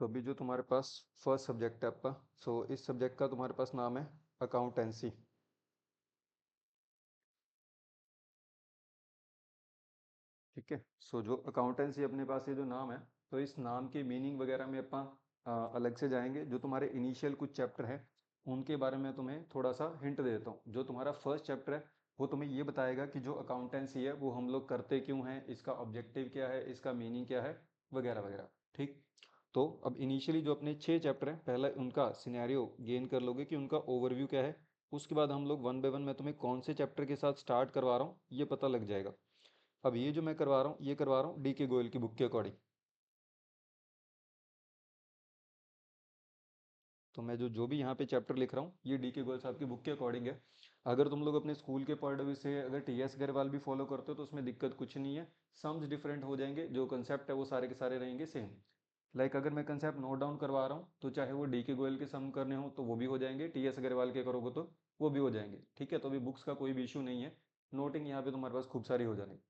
तो अभी जो तुम्हारे पास फर्स्ट सब्जेक्ट है आपका, सो इस सब्जेक्ट का तुम्हारे पास नाम है अकाउंटेंसी। ठीक है। सो जो अकाउंटेंसी अपने पास ये जो नाम है, तो इस नाम की मीनिंग वगैरह में अपन अलग से जाएंगे। जो तुम्हारे इनिशियल कुछ चैप्टर है उनके बारे में तुम्हें थोड़ा सा हिंट दे देता हूँ। जो तुम्हारा फर्स्ट चैप्टर है वो तुम्हें ये बताएगा कि जो अकाउंटेंसी है वो हम लोग करते क्यों हैं, इसका ऑब्जेक्टिव क्या है, इसका मीनिंग क्या है, वगैरह वगैरह। ठीक। तो अब इनिशियली जो अपने 6 चैप्टर हैं, पहला उनका सिनेरियो गेन कर लोगे कि उनका ओवरव्यू क्या है। उसके बाद हम लोग वन बाय वन मैं तुम्हें कौन से चैप्टर के साथ स्टार्ट करवा रहा हूँ ये पता लग जाएगा। अब ये जो मैं करवा रहा हूँ ये करवा रहा हूँ डी के गोयल की बुक के अकॉर्डिंग। तो मैं जो जो भी यहाँ पे चैप्टर लिख रहा हूँ ये डी के गोयल साहब की बुक के अकॉर्डिंग है। अगर तुम लोग अपने स्कूल के पॉइंट ऑफ व्यू से अगर टी एस अग्रवाल भी फॉलो करते हो तो उसमें दिक्कत कुछ नहीं है। सम्स डिफरेंट हो जाएंगे, जो कंसेप्ट है वो सारे के सारे रहेंगे सेम। लाइक अगर मैं कंसेप्ट नोट डाउन करवा रहा हूँ तो चाहे वो डी के गोयल के सम करने हो तो वो भी हो जाएंगे, टी एस अग्रवाल के करोगे तो वो भी हो जाएंगे। ठीक है। तो अभी बुक्स का कोई भी इशू नहीं है, नोटिंग यहाँ पे तुम्हारे पास खूब सारी हो जाएगी।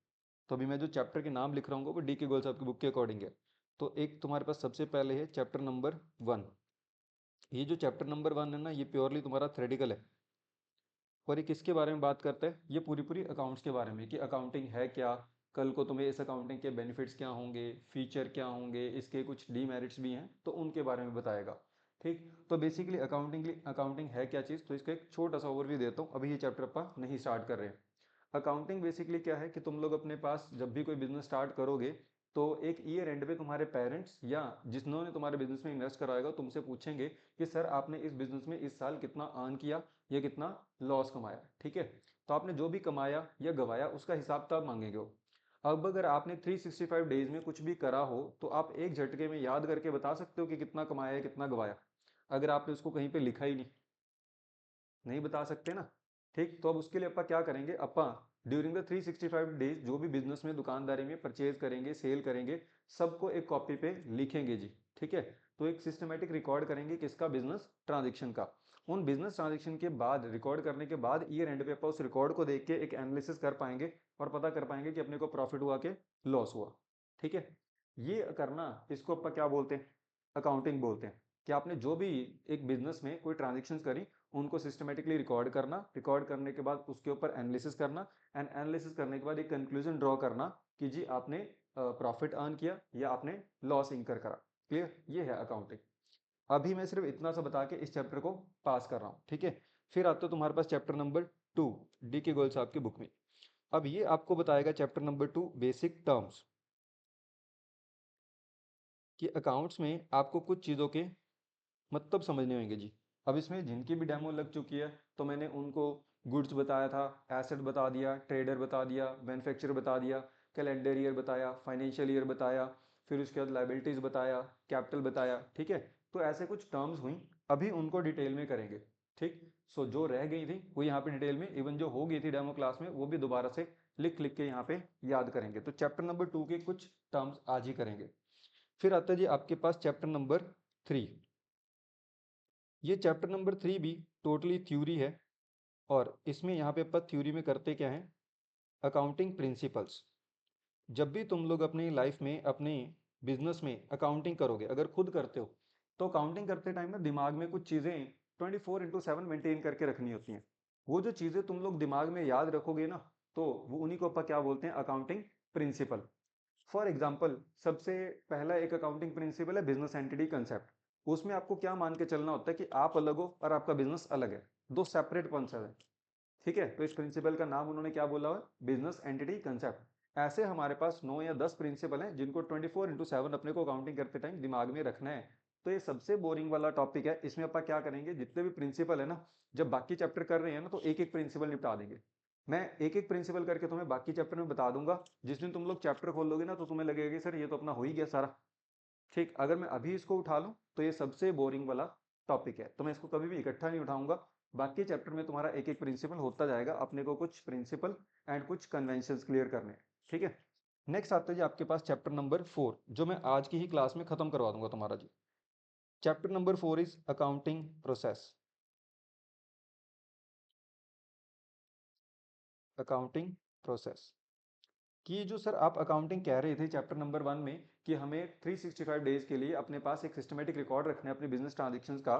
तो अभी मैं जो चैप्टर के नाम लिख रहा हूँ वो डी के गोयल साहब की बुक के अकॉर्डिंग है। तो एक तुम्हारे पास सबसे पहले है चैप्टर नंबर 1। ये जो चैप्टर नंबर 1 है ना ये प्योरली तुम्हारा थ्रेडिकल है। और ये किसके बारे में बात करता है, ये पूरी पूरी अकाउंट्स के बारे में कि अकाउंटिंग है क्या, कल को तुम्हें इस अकाउंटिंग के बेनिफिट्स क्या होंगे, फीचर क्या होंगे, इसके कुछ डीमेरिट्स भी हैं तो उनके बारे में बताएगा। ठीक। तो बेसिकली अकाउंटिंग है क्या चीज़, तो इसका एक छोटा सा ओवरव्यू देता हूँ। अभी ये चैप्टर अपन नहीं स्टार्ट कर रहे हैं। अकाउंटिंग बेसिकली क्या है कि तुम लोग अपने पास जब भी कोई बिजनेस स्टार्ट करोगे तो एक ईयर एंड पे तुम्हारे पेरेंट्स या जिन्होंने तुम्हारे बिजनेस में इन्वेस्ट कराएगा तुमसे पूछेंगे कि सर आपने इस बिजनेस में इस साल कितना अर्न किया या कितना लॉस कमाया। ठीक है। तो आपने जो भी कमाया या गवाया उसका हिसाब तब मांगेंगे वो। अब अगर आपने 365 डेज में कुछ भी करा हो तो आप एक झटके में याद करके बता सकते हो कि कितना कमाया है कितना गवाया, अगर आपने उसको कहीं पे लिखा ही नहीं बता सकते ना। ठीक। तो अब उसके लिए अपन क्या करेंगे, अपन ड्यूरिंग द 365 डेज जो भी बिजनेस में दुकानदारी में परचेज करेंगे सेल करेंगे सबको एक कॉपी पे लिखेंगे जी। ठीक है। तो एक सिस्टमेटिक रिकॉर्ड करेंगे किसका, बिजनेस ट्रांजेक्शन का। उन बिजनेस ट्रांजेक्शन के बाद रिकॉर्ड करने के बाद ईयर एंड पे अपन उस रिकॉर्ड को देख के एक एनालिसिस कर पाएंगे और पता कर पाएंगे कि अपने को प्रॉफिट हुआ कि लॉस हुआ। ठीक है। ये करना इसको अपन क्या बोलते हैं, अकाउंटिंग बोलते हैं। कि आपने जो भी एक बिजनेस में कोई ट्रांजेक्शन करी उनको सिस्टमेटिकली रिकॉर्ड करना, रिकॉर्ड करने के बाद उसके ऊपर एनालिसिस करना, एंड एनालिसिस करने के बाद एक कंक्लूजन ड्रॉ करना कि जी आपने प्रॉफिट अर्न किया या आपने लॉस इंकर करा। क्लियर, ये है अकाउंटिंग। अभी मैं सिर्फ इतना सा बता के इस चैप्टर को पास कर रहा हूँ। ठीक है। फिर आता है तुम्हारे पास चैप्टर नंबर 2 डी के गोयल साहब की बुक में। अब ये आपको बताएगा चैप्टर नंबर 2 बेसिक टर्म्स, कि अकाउंट्स में आपको कुछ चीज़ों के मतलब समझने होंगे जी। अब इसमें जिनकी भी डेमो लग चुकी है तो मैंने उनको गुड्स बताया था, एसेट बता दिया, ट्रेडर बता दिया, मैन्युफैक्चरर बता दिया, कैलेंडर ईयर बताया, फाइनेंशियल ईयर बताया, फिर उसके बाद लाइबिलिटीज़ बताया, कैपिटल बताया। ठीक है। तो ऐसे कुछ टर्म्स हुई, अभी उनको डिटेल में करेंगे। ठीक। सो जो रह गई थी वो यहाँ पे डिटेल में, इवन जो हो गई थी डेमो क्लास में वो भी दोबारा से लिख लिख के यहाँ पे याद करेंगे। तो चैप्टर नंबर 2 के कुछ टर्म्स आज ही करेंगे। फिर आता है जी आपके पास चैप्टर नंबर 3। ये चैप्टर नंबर 3 भी टोटली थ्योरी है। और इसमें यहाँ पे अपन थ्योरी में करते क्या है, अकाउंटिंग प्रिंसिपल्स। जब भी तुम लोग अपनी लाइफ में अपने बिजनेस में अकाउंटिंग करोगे, अगर खुद करते हो तो अकाउंटिंग करते टाइम ना दिमाग में कुछ चीज़ें 24/7 मेंटेन करके रखनी होती हैं। वो जो चीज़ें तुम लोग दिमाग में याद रखोगे ना तो वो उन्हीं को अपन क्या बोलते हैं, अकाउंटिंग प्रिंसिपल। फॉर एग्जाम्पल सबसे पहला एक अकाउंटिंग प्रिंसिपल है बिजनेस एंटिटी कंसेप्ट। उसमें आपको क्या मान के चलना होता है कि आप अलग हो और आपका बिजनेस अलग है, दो सेपरेट कॉन्सेप्ट है। ठीक है। तो इस प्रिंसिपल का नाम उन्होंने क्या बोला है, बिजनेस एंटिटी कंसेप्ट। ऐसे हमारे पास 9 या 10 प्रिंसिपल हैं जिनको 24/7 अपने को अकाउंटिंग करते टाइम दिमाग में रखना है। तो ये सबसे बोरिंग वाला टॉपिक है, इसमें अपन क्या करेंगे, जितने भी प्रिंसिपल है ना, जब बाकी चैप्टर कर रहे हैं ना तो एक एक प्रिंसिपल निपटा देंगे। मैं एक एक प्रिंसिपल करके तुम्हें बाकी चैप्टर में बता दूंगा। जिस दिन तुम लोग चैप्टर खोल लोगे ना तो तुम्हें लगेगा कि सर ये तो अपना हो ही गया सारा। ठीक। अगर मैं अभी इसको उठा लूँ तो ये सबसे बोरिंग वाला टॉपिक है, तो मैं इसको कभी भी इकट्ठा नहीं उठाऊंगा। बाकी चैप्टर में तुम्हारा एक एक प्रिंसिपल होता जाएगा, अपने को कुछ प्रिंसिपल एंड कुछ कन्वेंशंस क्लियर करने हैं। ठीक है। नेक्स्ट आता है जी आपके पास चैप्टर नंबर 4, जो मैं आज की ही क्लास में खत्म करवा दूंगा तुम्हारा जी। Chapter number 4 is accounting process. Accounting process कि जो सर आप अकाउंटिंग कह रहे थे चैप्टर नंबर 1 में कि हमें 365 डेज के लिए अपने पास एक सिस्टमेटिक रिकॉर्ड रखना है अपने बिजनेस ट्रांजेक्शन्स का,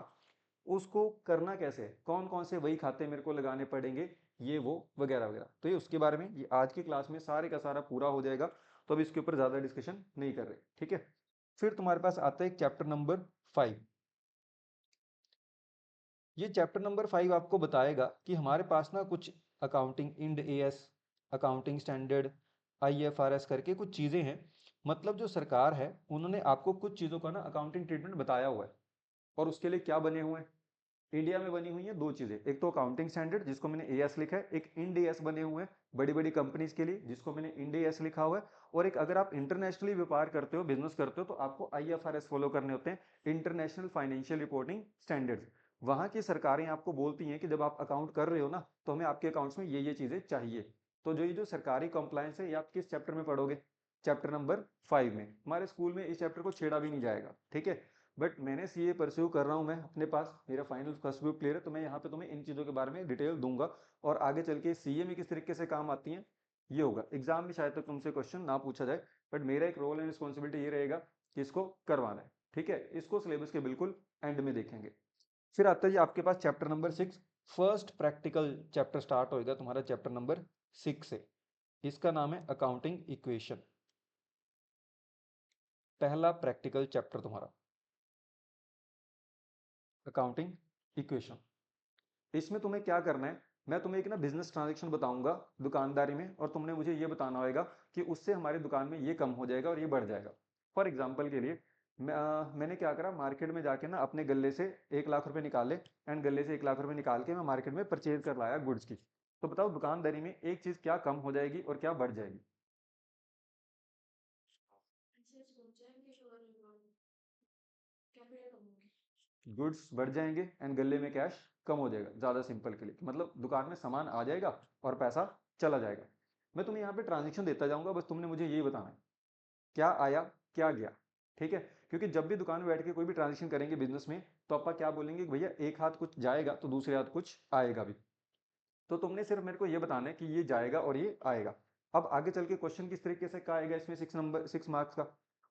उसको करना कैसे है, कौन कौन से वही खाते मेरे को लगाने पड़ेंगे, ये वो वगैरह वगैरह, तो ये उसके बारे में ये आज की क्लास में सारे का सारा पूरा हो जाएगा। तो अब इसके ऊपर ज़्यादा डिस्कशन नहीं कर रहे, ठीक है। फिर तुम्हारे पास आता है चैप्टर नंबर 5। ये चैप्टर नंबर 5 आपको बताएगा कि हमारे पास ना कुछ accounting Ind AS, accounting standard, IFRS करके कुछ चीज़ें हैं। मतलब जो सरकार है उन्होंने आपको कुछ चीज़ों का ना अकाउंटिंग ट्रीटमेंट बताया हुआ है, और उसके लिए क्या बने हुए हैं, इंडिया में बनी हुई है दो चीज़ें, एक तो अकाउंटिंग स्टैंडर्ड जिसको मैंने एएस लिखा है, एक इंड एएस बने हुए हैं बड़ी बड़ी कंपनीज के लिए जिसको मैंने इंड एएस लिखा हुआ है, और एक अगर आप इंटरनेशनली व्यापार करते हो बिजनेस करते हो तो आपको आईएफआरएस फॉलो करने होते हैं, इंटरनेशनल फाइनेंशियल रिपोर्टिंग स्टैंडर्ड्स। वहाँ की सरकारें आपको बोलती हैं कि जब आप अकाउंट कर रहे हो ना तो हमें आपके अकाउंट्स में ये चीज़ें चाहिए। तो जो ये जो सरकारी कंप्लायंस है ये आप किस चैप्टर में पढ़ोगे, चैप्टर नंबर 5 में। हमारे स्कूल में इस चैप्टर को छेड़ा भी नहीं जाएगा, ठीक है। बट मैंने सीए परस्यू कर रहा हूँ, मैं अपने पास मेरा फाइनल फर्स्ट ग्रुप क्लियर है, तो मैं यहाँ पे तुम्हें इन चीज़ों के बारे में डिटेल दूंगा, और आगे चल के सीए में किस तरीके से काम आती हैं ये होगा। एग्जाम में शायद तक तुमसे क्वेश्चन ना पूछा जाए, बट मेरा एक रोल एंड रिस्पॉन्सिबिलिटी ये रहेगा कि इसको करवाना है, ठीक है। इसको सिलेबस के बिल्कुल एंड में देखेंगे। फिर आता है आपके पास chapter number 6। First practical chapter start होएगा तुम्हारा चैप्टर नंबर 6 से। इसका नाम है अकाउंटिंग इक्वेशन। पहला प्रैक्टिकल चैप्टर तुम्हारा अकाउंटिंग इक्वेशन। इसमें तुम्हें क्या करना है, मैं तुम्हें एक ना बिजनेस ट्रांजेक्शन बताऊंगा दुकानदारी में, और तुमने मुझे ये बताना होगा कि उससे हमारी दुकान में ये कम हो जाएगा और ये बढ़ जाएगा। फॉर एग्जाम्पल के लिए मैंने क्या करा, मार्केट में जाके ना अपने गले से 1 लाख रुपए निकाले, एंड गले से 1 लाख रुपए निकाल के मैं मार्केट में परचेज कर लाया गुड्स की। तो बताओ दुकानदारी में एक चीज क्या कम हो जाएगी और क्या बढ़ जाएगी। गुड्स बढ़ जाएंगे एंड गले में कैश कम हो जाएगा, ज़्यादा सिंपल के लिए मतलब दुकान में सामान आ जाएगा और पैसा चला जाएगा। मैं तुम्हें यहाँ पे ट्रांजेक्शन देता जाऊंगा, बस तुमने मुझे यही बताना है क्या आया क्या गया, ठीक है। क्योंकि जब भी दुकान में बैठ के कोई भी ट्रांजेक्शन करेंगे बिजनेस में तो अपा क्या बोलेंगे कि भैया एक हाथ कुछ जाएगा तो दूसरे हाथ कुछ आएगा भी। तो तुमने सिर्फ मेरे को ये बताना है कि ये जाएगा और ये आएगा। अब आगे चल के क्वेश्चन किस तरीके से का आएगा इसमें 6 मार्क्स का,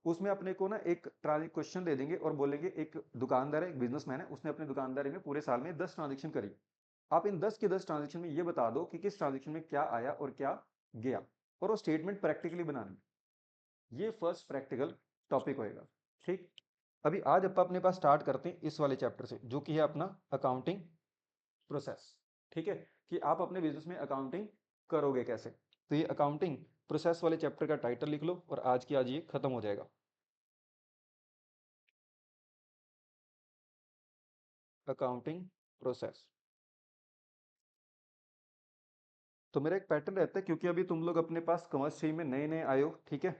उसमें अपने को ना एक क्वेश्चन दे देंगे और बोलेंगे एक दुकानदार है, एक बिजनेसमैन है, उसने अपनी दुकानदारी में पूरे साल में 10 ट्रांजेक्शन करी। आप इन 10 के 10 ट्रांजेक्शन में ये बता दो कि किस ट्रांजेक्शन में क्या आया और क्या गया, और वो स्टेटमेंट प्रैक्टिकली बनानी। ये फर्स्ट प्रैक्टिकल टॉपिक होएगा, ठीक। अभी आज अपन अपने पास स्टार्ट करते हैं इस वाले चैप्टर से जो कि है अपना अकाउंटिंग प्रोसेस, ठीक है। कि आप अपने बिजनेस में अकाउंटिंग करोगे कैसे। तो ये अकाउंटिंग प्रोसेस वाले चैप्टर का टाइटल लिख लो और आज की आज ये खत्म हो जाएगा। Accounting process. तो मेरा एक पैटर्न रहता है क्योंकि अभी तुम लोग अपने पास कॉमर्स स्ट्रीम में नए नए आए हो, ठीक है।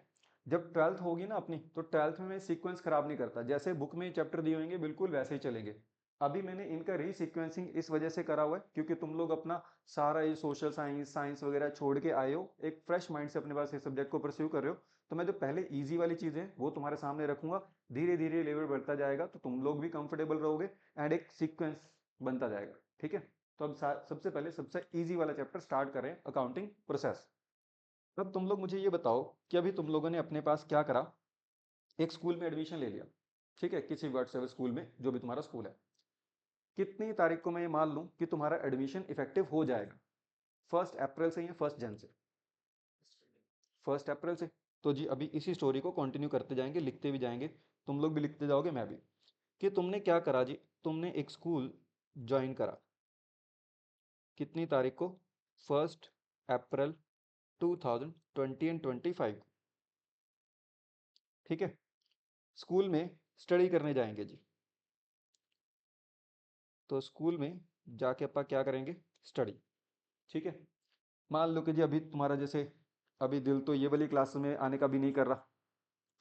जब ट्वेल्थ होगी ना अपनी तो ट्वेल्थ में मैं सीक्वेंस खराब नहीं करता, जैसे बुक में चैप्टर दिए होंगे बिल्कुल वैसे ही चलेंगे। अभी मैंने इनका रीसीक्वेंसिंग इस वजह से करा हुआ है क्योंकि तुम लोग अपना सारा ये सोशल साइंस साइंस वगैरह छोड़ के आए हो, एक फ्रेश माइंड से अपने पास ये सब्जेक्ट को परस्यू कर रहे हो। तो मैं जो पहले ईजी वाली चीज़ें हैं वो तुम्हारे सामने रखूंगा, धीरे धीरे लेवल बढ़ता जाएगा तो तुम लोग भी कंफर्टेबल रहोगे एंड एक सीक्वेंस बनता जाएगा, ठीक है। तो अब सबसे पहले सबसे इजी वाला चैप्टर स्टार्ट करें, अकाउंटिंग प्रोसेस। अब तुम लोग मुझे ये बताओ कि अभी तुम लोगों ने अपने पास क्या करा, एक स्कूल में एडमिशन ले लिया, ठीक है, किसी व्हाट्सएप स्कूल में जो भी तुम्हारा स्कूल है। कितनी तारीख को मैं ये मान लूं कि तुम्हारा एडमिशन इफेक्टिव हो जाएगा, 1 अप्रैल से या 1 जन से, 1 अप्रैल से। तो जी अभी इसी स्टोरी को कंटिन्यू करते जाएंगे, लिखते भी जाएंगे, तुम लोग भी लिखते जाओगे मैं भी। कि तुमने क्या करा जी, तुमने एक स्कूल ज्वाइन करा, कितनी तारीख को, 1 अप्रैल 2020 एंड 25, ठीक है। स्कूल में स्टडी करने जाएंगे जी। तो स्कूल में जाके अपन क्या करेंगे, स्टडी, ठीक है। मान लो कि जी अभी तुम्हारा जैसे अभी दिल तो ये वाली क्लास में आने का भी नहीं कर रहा,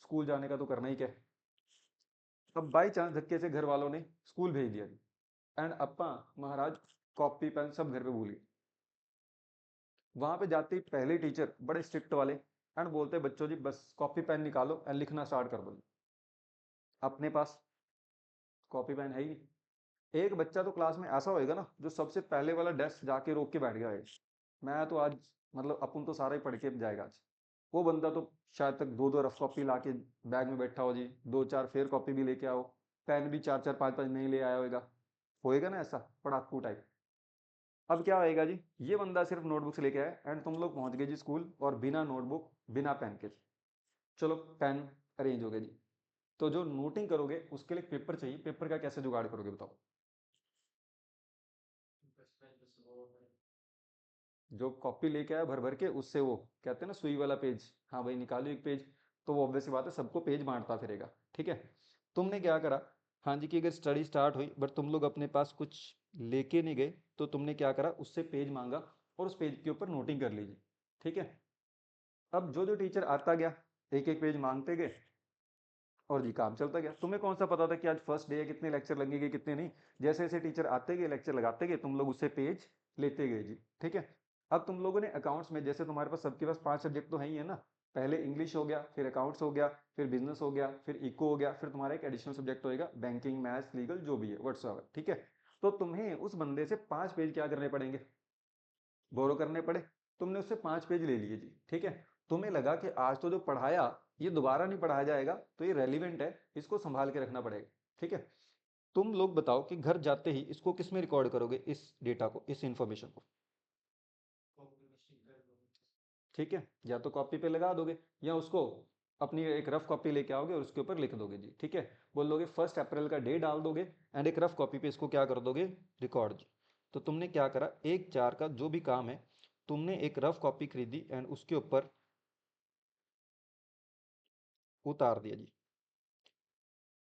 स्कूल जाने का तो करना ही क्या है। अब बाई चांस धक्के से घर वालों ने स्कूल भेज दिया एंड अपा महाराज कॉपी पेन सब घर पे भूल गए। वहां पे जाते ही पहले टीचर बड़े स्ट्रिक्ट वाले एंड बोलते बच्चों जी बस कॉपी पेन निकालो एंड लिखना स्टार्ट कर दो। अपने पास कॉपी पेन है ही नहीं। एक बच्चा तो क्लास में ऐसा होएगा ना जो सबसे पहले वाला डेस्क जाके रोक के बैठ गया है, मैं तो आज मतलब अपन तो सारा ही पढ़ के जाएगा आज। वो बंदा तो शायद तक दो दो रफ कॉपी ला के बैग में बैठा हो जी, दो चार फेयर कॉपी भी लेके आओ, पेन भी चार चार पांच पांच नहीं ले आया होएगा ना ऐसा पढ़ाकू टाइप। अब क्या होएगा जी, ये बंदा सिर्फ नोटबुक से लेके आया एंड तुम लोग पहुंच गए जी स्कूल और बिना नोटबुक बिना पेन के। चलो पेन अरेंज हो गया जी, तो जो नोटिंग करोगे उसके लिए पेपर चाहिए, पेपर का कैसे जुगाड़ करोगे बताओ। जो कॉपी लेके आया भर भर के, उससे वो कहते हैं ना सुई वाला पेज, हाँ भाई निकालो एक पेज, तो वो ऑब्वियस सी बात है सबको पेज बांटता फिरेगा। ठीक है, तुमने क्या करा, हाँ जी, कि अगर स्टडी स्टार्ट हुई बट तुम लोग अपने पास कुछ लेके नहीं गए, तो तुमने क्या करा, उससे पेज मांगा और उस पेज के ऊपर नोटिंग कर लीजिए। ठीक है, अब जो जो टीचर आता गया एक एक पेज मांगते गए और जी काम चलता गया। तुम्हें कौन सा पता था कि आज फर्स्ट डे है, कितने लेक्चर लगेंगे कितने नहीं। जैसे जैसे टीचर आते गए लेक्चर लगाते गए, तुम लोग उससे पेज लेते गए जी। ठीक है, अब तुम लोगों ने अकाउंट्स में, जैसे तुम्हारे पास सबके पास पांच सब्जेक्ट तो है ही है ना, पहले इंग्लिश हो गया, फिर अकाउंट्स हो गया, फिर बिजनेस हो गया, फिर इको हो गया, फिर तुम्हारा एक एडिशनल सब्जेक्ट होएगा बैंकिंग मैथ्स लीगल जो भी है व्हाट्सएवर। ठीक है, तो तुम्हें उस बंदे से पांच पेज क्या करने पड़ेंगे, बोरो करने पड़े। तुमने उससे पांच पेज ले लिए जी। ठीक है, तुम्हें लगा कि आज तो जो पढ़ाया ये दोबारा नहीं पढ़ाया जाएगा, तो ये रेलिवेंट है, इसको संभाल के रखना पड़ेगा। ठीक है, तुम लोग बताओ कि घर जाते ही इसको किस में रिकॉर्ड करोगे, इस डेटा को, इस इंफॉर्मेशन को। ठीक है, या तो कॉपी पे लगा दोगे या उसको अपनी एक रफ कॉपी लेके आओगे और उसके ऊपर लिख दोगे जी। ठीक है, बोल दोगे 1 अप्रैल का डे डाल दोगे एंड एक रफ कॉपी पे इसको क्या कर दोगे, रिकॉर्ड जी। तो तुमने क्या करा, 1/4 का जो भी काम है, तुमने एक रफ कॉपी खरीदी एंड उसके ऊपर उतार दिया जी।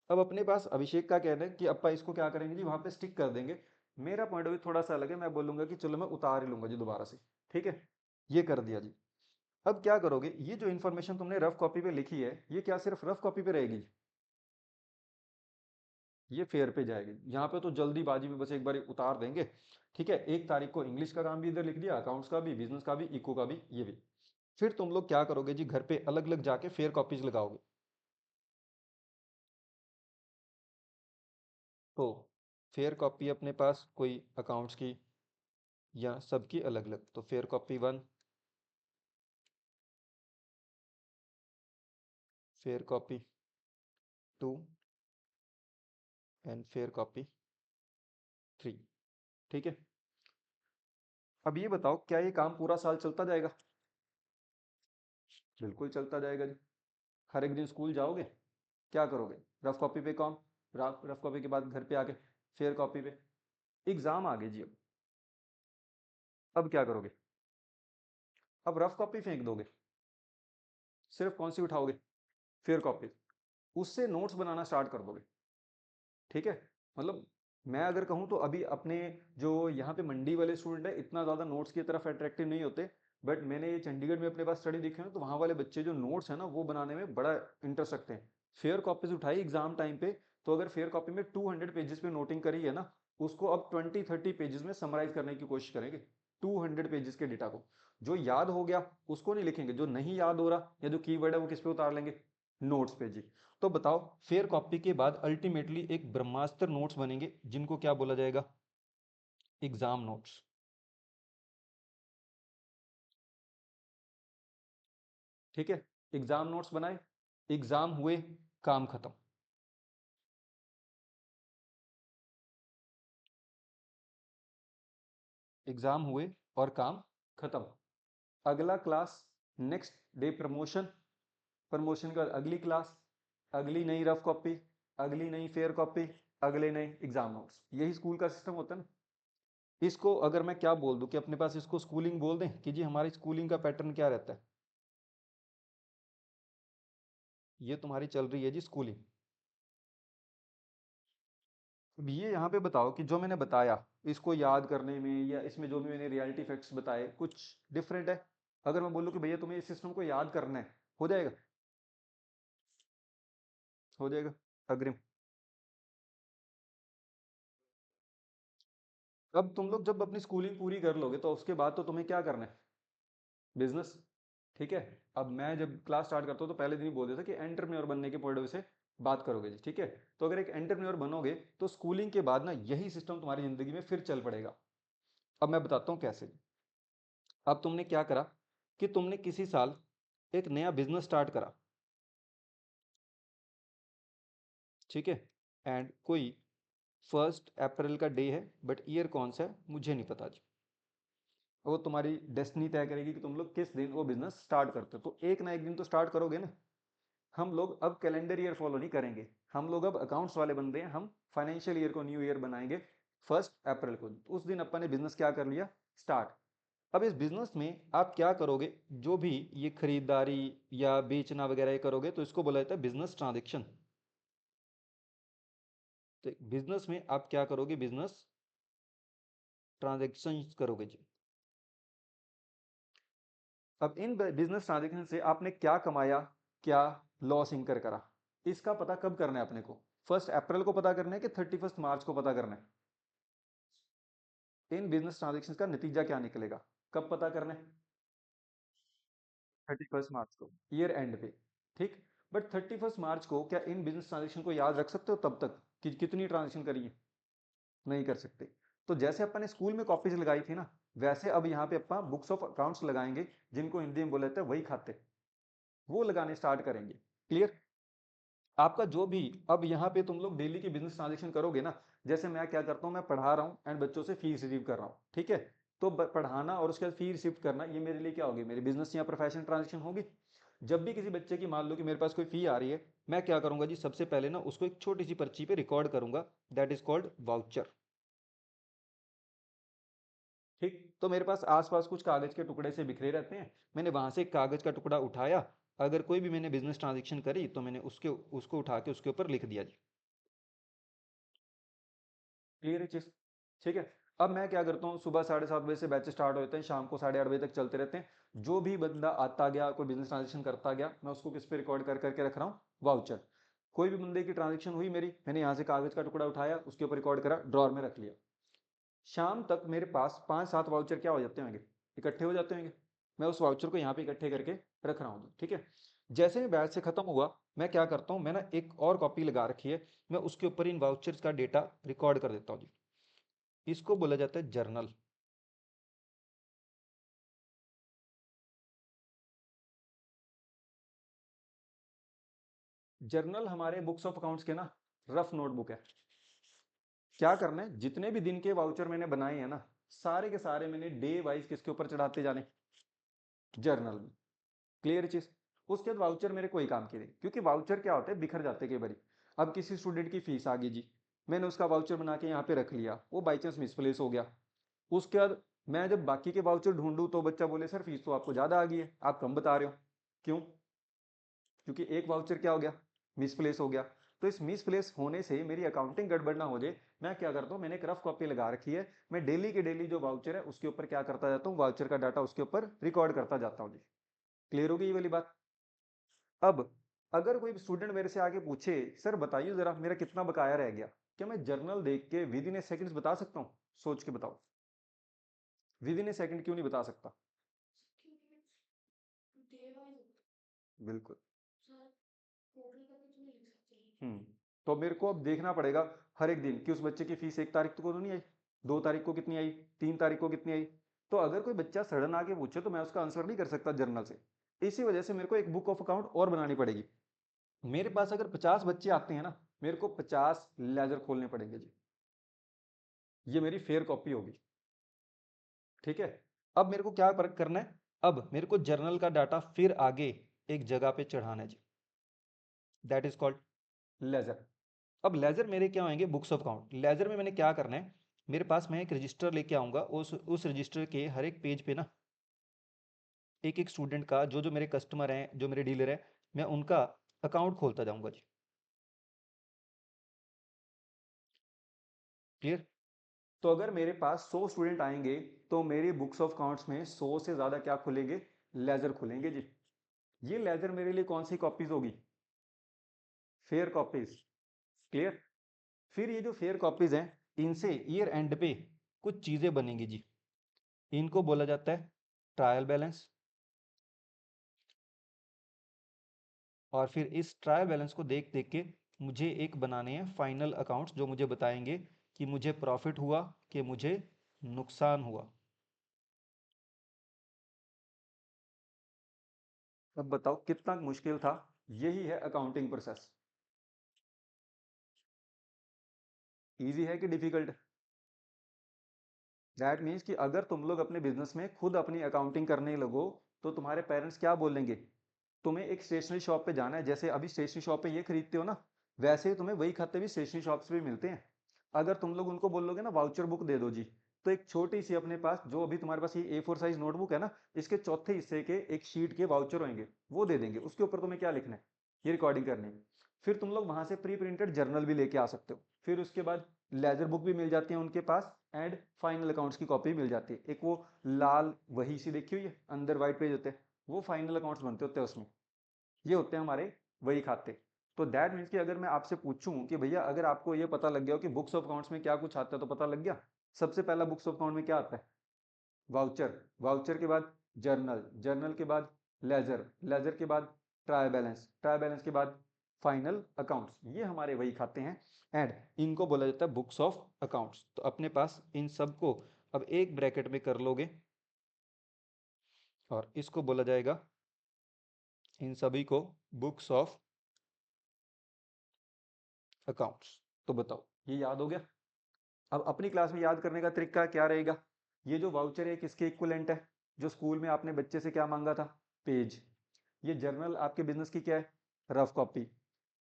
अब अपने पास अभिषेक का कहना है कि अपा इसको क्या करेंगे जी, वहां पे स्टिक कर देंगे। मेरा पॉइंट ऑफ व्यू थोड़ा सा अलग है, मैं बोलूंगा कि चलो मैं उतार ही लूंगा जी दोबारा से। ठीक है, ये कर दिया जी। अब क्या करोगे, ये जो इन्फॉर्मेशन तुमने रफ कॉपी पे लिखी है, ये क्या सिर्फ रफ कॉपी पे रहेगी, ये फेयर पे जाएगी। यहाँ पे तो जल्दीबाजी में बस एक बार उतार देंगे। ठीक है, 1 तारीख को इंग्लिश का काम भी इधर लिख दिया, अकाउंट्स का भी, बिजनेस का भी, इको का भी, ये भी। फिर तुम लोग क्या करोगे जी, घर पे अलग अलग जाके फेयर कॉपीज लगाओगे। तो फेयर कॉपी अपने पास कोई अकाउंट्स की या सबकी अलग अलग, तो fair copy 1, fair copy 2 and fair copy 3। ठीक है, अब ये बताओ क्या ये काम पूरा साल चलता जाएगा, बिल्कुल चलता जाएगा जी। हर एक दिन स्कूल जाओगे, क्या करोगे, रफ कॉपी पे काम, रफ कॉपी के बाद घर पे आके फेयर कॉपी पे। एग्जाम आ गए जी, अब क्या करोगे, अब रफ कॉपी फेंक दोगे, सिर्फ कौन सी उठाओगे, फेयर कॉपी, उससे नोट्स बनाना स्टार्ट कर दोगे। ठीक है, मतलब मैं अगर कहूँ तो अभी अपने जो यहाँ पे मंडी वाले स्टूडेंट है इतना ज़्यादा नोट्स की तरफ अट्रैक्टिव नहीं होते, बट मैंने ये चंडीगढ़ में अपने पास स्टडी देखी है ना, तो वहाँ वाले बच्चे जो नोट्स है ना वो बनाने में बड़ा इंटरेस्ट रखते हैं। फेयर कॉपीज उठाई एग्जाम टाइम पे, तो अगर फेयर कॉपी में 200 पेजेस पे नोटिंग करी है ना, उसको अब 20-30 पेजेस में समराइज करने की कोशिश करेंगे, 200 पेजेस के डेटा को। जो याद हो गया उसको नहीं लिखेंगे, जो नहीं याद हो रहा या जो कीवर्ड है वो किस पे उतार लेंगे, नोट्स पे जी। तो बताओ, फेयर कॉपी के बाद अल्टीमेटली एक ब्रह्मास्त्र नोट्स बनेंगे जिनको क्या बोला जाएगा, एग्जाम नोट्स। ठीक है, एग्जाम नोट्स बनाए, एग्जाम हुए, काम खत्म, एग्जाम हुए और काम खत्म। अगला class, next day promotion, promotion के बाद अगली क्लास, अगली नई रफ कॉपी, अगली नई फेयर कॉपी, अगले नए एग्जाम नोट्स। यही स्कूल का सिस्टम होता है ना। इसको अगर मैं क्या बोल दूं कि अपने पास इसको स्कूलिंग बोल दें, कि जी हमारी स्कूलिंग का पैटर्न क्या रहता है, ये तुम्हारी चल रही है जी स्कूलिंग। अब ये यहाँ पे बताओ कि जो मैंने बताया इसको याद करने में या इसमें जो भी मैंने रियलिटी फैक्ट्स बताए कुछ डिफरेंट है। अगर मैं बोलूँ कि भैया तुम्हें इस सिस्टम को याद करना है, हो जाएगा, हो जाएगा, अग्रिम। अब तुम लोग जब अपनी स्कूलिंग पूरी कर लोगे तो उसके बाद तो तुम्हें क्या करना है, बिजनेस। ठीक है, अब मैं जब क्लास स्टार्ट करता हूँ तो पहले दिन ही बोल देता कि एंटरप्रेन्योर बनने के पॉइंट ऑफ व्यू से बात करोगे जी। ठीक है, तो अगर एक एंटरप्रेन्योर बनोगे तो स्कूलिंग के बाद ना यही सिस्टम तुम्हारी जिंदगी में फिर चल पड़ेगा। अब मैं बताता हूँ कैसे। अब तुमने क्या करा कि तुमने किसी साल एक नया बिजनेस स्टार्ट करा, ठीक है, एंड कोई 1 अप्रैल का डे है, बट ईयर कौन सा है मुझे नहीं पता जी। वो तुम्हारी डेस्टिनी तय करेगी कि तुम लोग किस दिन वो बिजनेस स्टार्ट करते हो, तो एक ना एक दिन तो स्टार्ट करोगे ना। हम लोग अब कैलेंडर ईयर फॉलो नहीं करेंगे, हम लोग अब अकाउंट्स वाले बंदे हैं, हम फाइनेंशियल ईयर को न्यू ईयर बनाएंगे 1 अप्रैल को। तो उस दिन अपन ने बिजनेस क्या कर लिया, स्टार्ट। अब इस बिजनेस में आप क्या करोगे, जो भी ये खरीदारी या बेचना वगैरह ये करोगे तो इसको बोला जाता है बिजनेस ट्रांजेक्शन। तो बिजनेस में आप क्या करोगे, बिजनेस ट्रांजेक्शन करोगे जी। अब इन बिजनेस ट्रांजेक्शन से आपने क्या कमाया, क्या लॉस इंकर करा, इसका पता कब करना है अपने को, 1 अप्रैल को पता करना है कि 31 मार्च को पता करना है। इन बिजनेस ट्रांजेक्शन का नतीजा क्या निकलेगा, कब पता करना है, 31 मार्च को, ईयर एंड पे, ठीक। बट 31 मार्च को क्या इन बिजनेस ट्रांजेक्शन को याद रख सकते हो तब तक कि कितनी ट्रांजेक्शन करी है, नहीं कर सकते। तो जैसे अपन ने स्कूल में कॉपीज लगाई थी ना, वैसे अब यहाँ पे अपन बुक्स ऑफ अकाउंट्स लगाएंगे, जिनको हिंदी में बोले जाते हैं वही खाते, वो लगाने स्टार्ट करेंगे। क्लियर। आपका जो भी, अब यहाँ पे तुम लोग डेली की बिजनेस ट्रांजेक्शन करोगे ना, जैसे मैं क्या करता हूँ, मैं पढ़ा रहा हूँ एंड बच्चों से फीस रिसीव कर रहा हूँ, ठीक है। तो पढ़ाना और उसके बाद फी रिसीव करना, ये मेरे लिए क्या होगी, मेरी बिजनेस या प्रोफेशनल ट्रांजेक्शन होगी। जब भी किसी बच्चे की मान लो कि मेरे पास कोई फी आ रही है, मैं क्या करूंगा जी, सबसे पहले ना उसको एक छोटी सी पर्ची पे रिकॉर्ड करूंगा, दैट इज कॉल्ड वाउचर। ठीक, तो मेरे पास आसपास कुछ कागज के टुकड़े से बिखरे रहते हैं, मैंने वहां से एक कागज का टुकड़ा उठाया, अगर कोई भी मैंने बिजनेस ट्रांजेक्शन करी तो मैंने उसके उसको उठा के उसके ऊपर लिख दिया जी। क्लियर है चीज, ठीक है। अब मैं क्या करता हूँ, सुबह 7:30 बजे से बैच स्टार्ट होते हैं, शाम को 8:30 बजे तक चलते रहते हैं। जो भी बंदा आता गया, कोई बिजनेस ट्रांजेक्शन करता गया, मैं उसको किस पे रिकॉर्ड कर करके रख रहा हूँ, वाउचर। कोई भी बंदे की ट्रांजेक्शन हुई मेरी, मैंने यहाँ से कागज का टुकड़ा उठाया, उसके ऊपर रिकॉर्ड करा, ड्रॉर में रख लिया। शाम तक मेरे पास 5-7 वाउचर क्या हो जाते होंगे, इकट्ठे हो जाते होंगे। मैं उस वाउचर को यहाँ पे इकट्ठे करके रख रहा हूँ, ठीक है। जैसे ही बैच से खत्म हुआ, मैं क्या करता हूँ, मैं ना एक और कॉपी लगा रखी है, मैं उसके ऊपर इन वाउचर्स का डेटा रिकॉर्ड कर देता हूँ जी। इसको बोला जाता है जर्नल। जर्नल हमारे बुक्स ऑफ अकाउंट्स के ना रफ नोटबुक है। क्या करना है, जितने भी दिन के वाउचर मैंने बनाए हैं ना, सारे के सारे मैंने डे वाइज किसके ऊपर चढ़ाते जाने, जर्नल में। क्लियर चीज। उसके बाद वाउचर मेरे कोई काम के नहीं, क्योंकि वाउचर क्या होते हैं, बिखर जाते हैं कई बारी। अब किसी स्टूडेंट की फीस आ गई जी, मैंने उसका वाउचर बना के यहाँ पे रख लिया, वो बाई चांस मिसप्लेस हो गया। उसके बाद मैं जब बाकी के वाउचर ढूंढूं तो बच्चा बोले सर फीस तो आपको ज्यादा आ गई है, आप कम बता रहे हो। क्यों, क्योंकि एक वाउचर क्या हो गया, मिसप्लेस हो गया। तो इस मिसप्लेस होने से मेरी अकाउंटिंग गड़बड़ ना हो जाए, मैं क्या करता हूँ, मैंने एक रफ कॉपी लगा रखी है, मैं डेली के डेली जो वाउचर है उसके ऊपर क्या करता जाता हूँ, वाउचर का डाटा उसके ऊपर रिकॉर्ड करता जाता हूँ जी। क्लियर होगी ये वाली बात। अब अगर कोई स्टूडेंट मेरे से आके पूछे, सर बताइए जरा मेरा कितना बकाया रह गया, क्या मैं जर्नल देख के विद इन ए सेकंड्स बता सकता हूँ, सोच के बताओ, विद इन ए सेकंड क्यों नहीं बता सकता। बिल्कुल। हम्म। तो मेरे को अब देखना पड़ेगा हर एक दिन कि उस बच्चे की फीस 1 तारीख को तो नहीं आई, 2 तारीख को कितनी आई, 3 तारीख को कितनी आई। तो अगर कोई बच्चा सडन आके पूछे तो मैं उसका आंसर नहीं कर सकता जर्नल से। इसी वजह से मेरे को एक बुक ऑफ अकाउंट और बनानी पड़ेगी। मेरे पास अगर 50 बच्चे आते हैं ना, मेरे को 50 लेजर खोलने पड़ेंगे जी। ये मेरी फेयर कॉपी होगी, ठीक है। अब मेरे को क्या करना है, अब मेरे को जर्नल का डाटा फिर आगे एक जगह पे चढ़ाना है जी, दैट इज कॉल्ड लेजर। अब लेजर मेरे क्या होंगे, बुक्स ऑफ अकाउंट। लेजर में मैंने क्या करना है, मेरे पास मैं एक रजिस्टर लेके आऊंगा, उस रजिस्टर के हर एक पेज पे ना एक एक स्टूडेंट का, जो जो मेरे कस्टमर हैं, जो मेरे डीलर हैं, मैं उनका अकाउंट खोलता जाऊंगा जी। क्लियर। तो अगर मेरे पास 100 स्टूडेंट आएंगे, तो मेरी बुक्स ऑफ अकाउंट्स में 100 से ज्यादा क्या खुलेंगे, लेजर खुलेंगे जी। ये लेजर मेरे लिए कौन सी कॉपीज होगी, फेयर कॉपीज। क्लियर। फिर ये जो फेयर कॉपीज हैं, इनसे ईयर एंड पे कुछ चीजें बनेंगी जी। इनको बोला जाता है ट्रायल बैलेंस। और फिर इस ट्रायल बैलेंस को देख देख के मुझे एक बनाने हैं फाइनल अकाउंट्स, जो मुझे बताएंगे कि मुझे प्रॉफिट हुआ कि मुझे नुकसान हुआ। अब बताओ कितना मुश्किल था। यही है अकाउंटिंग प्रोसेस। इजी है कि डिफिकल्ट? दैट मीन्स कि अगर तुम लोग अपने बिजनेस में खुद अपनी अकाउंटिंग करने लगो तो तुम्हारे पेरेंट्स क्या बोलेंगे? तुम्हें एक स्टेशनरी शॉप पे जाना है, जैसे अभी स्टेशनरी शॉप पे ये खरीदते हो ना, वैसे ही तुम्हें वही खाते भी स्टेशनरी शॉप से भी मिलते हैं। अगर तुम लोग उनको बोलोगे ना वाउचर बुक दे दो जी, तो एक छोटी सी अपने पास, जो अभी तुम्हारे पास ये A4 साइज नोटबुक है ना, इसके चौथे हिस्से के एक शीट के वाउचर होंगे, वो दे देंगे। उसके ऊपर तुम्हें क्या लिखना है, ये रिकॉर्डिंग करनी है। फिर तुम लोग वहां से प्री प्रिंटेड जर्नल भी लेके आ सकते हो। फिर उसके बाद लेजर बुक भी मिल जाती है उनके पास, एंड फाइनल अकाउंट्स की कॉपी मिल जाती है। एक वो लाल वही सी देखी हुई है, अंदर व्हाइट पेज होते हैं, वो फाइनल अकाउंट्स बनते होते हैं उसमें। ये होते हैं हमारे वही खाते। तो दैट मीन्स कि अगर मैं आपसे पूछूं कि भैया अगर आपको ये पता लग गया हो कि बुक्स ऑफ अकाउंट्स में क्या कुछ आता है, तो पता लग गया। सबसे पहला बुक्स ऑफ अकाउंट में क्या आता है? वाउचर। वाउचर के बाद जर्नल, जर्नल के बाद लेजर, लेजर के बाद ट्रायल बैलेंस, ट्रायल बैलेंस के बाद फाइनल अकाउंट्स। ये हमारे वही खाते हैं, एंड इनको बोला जाता है बुक्स ऑफ अकाउंट्स। तो अपने पास इन सबको अब एक ब्रैकेट में कर लोगे, और इसको बोला जाएगा इन सभी को बुक्स ऑफ अकाउंट्स। तो बताओ ये याद हो गया? अब अपनी क्लास में याद करने का तरीका क्या रहेगा? ये जो वाउचर है किसके इक्विवेलेंट है? जो स्कूल में आपने बच्चे से क्या मांगा था? पेज। ये जर्नल आपके बिजनेस की क्या है? Rough copy.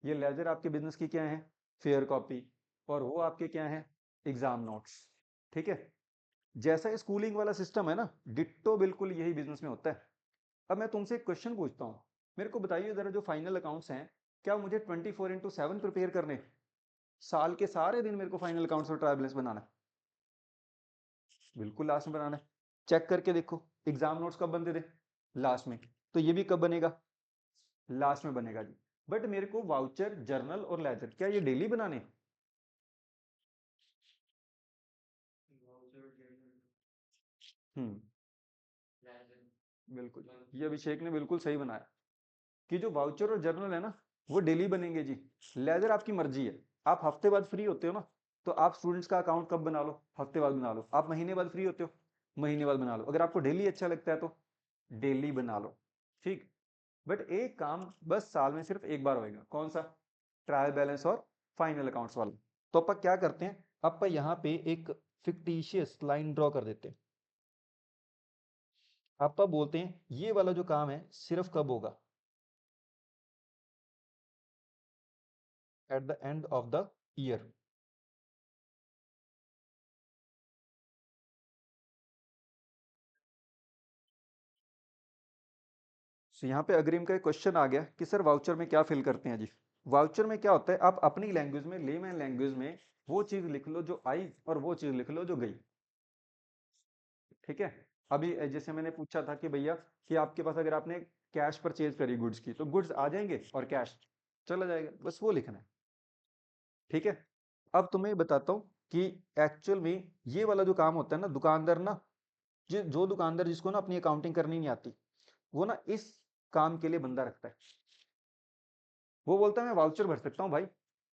ये लेजर आपके बिजनेस की क्या है? Fair copy. और वो आपके क्या है? Exam notes. ठीक है? जैसा स्कूलिंग वाला सिस्टम है ना, डिट्टो बिल्कुल यही बिजनेस में होता है। अब मैं तुमसे एक क्वेश्चन पूछता हूँ, मेरे को बताइए जरा, जो फाइनल अकाउंट्स हैं, क्या मुझे 24/7 प्रिपेयर करने, साल के सारे दिन मेरे को फाइनल अकाउंट्स और ट्रायल बैलेंस बनाना है? बिल्कुल लास्ट में बनाना है। चेक करके देखो एग्जाम नोट्स कब बनते थे? लास्ट में। तो ये भी कब बनेगा? लास्ट में बनेगा जी। बट मेरे को वाउचर, जर्नल और लेजर क्या ये डेली बनाने हैं? हम्म। बिल्कुल, ये अभिषेक ने बिल्कुल सही बनाया कि जो वाउचर और जर्नल है ना, वो डेली बनेंगे जी। लेजर आपकी मर्जी है। आप हफ्ते बाद फ्री होते हो ना, तो आप स्टूडेंट्स का अकाउंट कब बना लो? हफ्ते बाद बना लो। आप महीने बाद फ्री होते हो, महीने बाद बना लो। अगर आपको डेली अच्छा लगता है तो डेली बना लो। ठीक। बट एक काम बस साल में सिर्फ एक बार होएगा, कौन सा? ट्रायल बैलेंस और फाइनल अकाउंट्स वाला। तो अपन क्या करते हैं, अपन यहाँ पे एक फिक्टिशियस लाइन ड्रॉ कर देते हैं। अपन बोलते हैं ये वाला जो काम है सिर्फ कब होगा? At the end of the year. So यहाँ पे अग्रिम का एक क्वेश्चन आ गया कि सर वाउचर में क्या फिल करते हैं जी? वाउचर में क्या होता है, आप अपनी लैंग्वेज में, लेमैन लैंग्वेज में वो चीज लिख लो जो आई, और वो चीज लिख लो जो गई। ठीक है? अभी जैसे मैंने पूछा था कि भैया कि आपके पास अगर आपने कैश परचेज करी गुड्स की, तो गुड्स आ जाएंगे और कैश चला जाएगा, बस वो लिखना है। ठीक है? अब तुम्हें बताता हूँ कि एक्चुअल में ये वाला जो काम होता है ना, दुकानदार ना, जो दुकानदार जिसको ना अपनी अकाउंटिंग करनी नहीं आती, वो ना इस काम के लिए बंदा रखता है। वो बोलता है मैं वाउचर भर सकता हूँ भाई,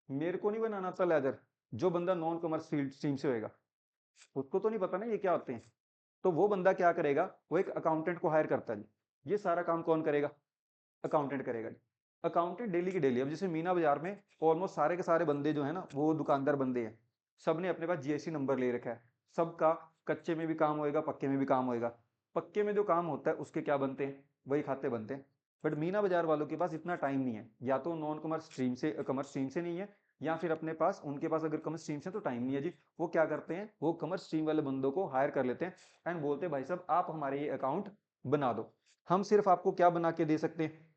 मेरे को नहीं बनाना आता लेजर। जो बंदा नॉन कॉमर्स फील्ड स्ट्रीम से होएगा, उसको तो नहीं पता ना ये क्या होते हैं। तो वो बंदा क्या करेगा, वो एक अकाउंटेंट को हायर करता है जी। ये सारा काम कौन करेगा? अकाउंटेंट करेगा जी। अकाउंटेंट डेली की डेली, अब जैसे मीना बाजार में ऑलमोस्ट सारे के सारे बंदे जो है ना, वो दुकानदार बंदे हैं। सबने अपने पास GST नंबर ले रखा है। सबका कच्चे में भी काम होएगा, पक्के में भी काम होएगा। पक्के में जो काम होता है उसके क्या बनते हैं? वही खाते बनते हैं। बट मीना बाजार वालों के पास इतना टाइम नहीं है, या तो नॉन कॉमर्स स्ट्रीम से, कॉमर्स स्ट्रीम से नहीं है, या फिर अपने पास, उनके पास अगर कॉमर्स स्ट्रीम से तो टाइम नहीं है जी। वो क्या करते हैं, वो कॉमर्स स्ट्रीम वाले बंदों को हायर कर लेते हैं, एंड बोलते हैं भाई साहब आप हमारे ये अकाउंट बना दो। हम सिर्फ आपको क्या बना के दे सकते हैं?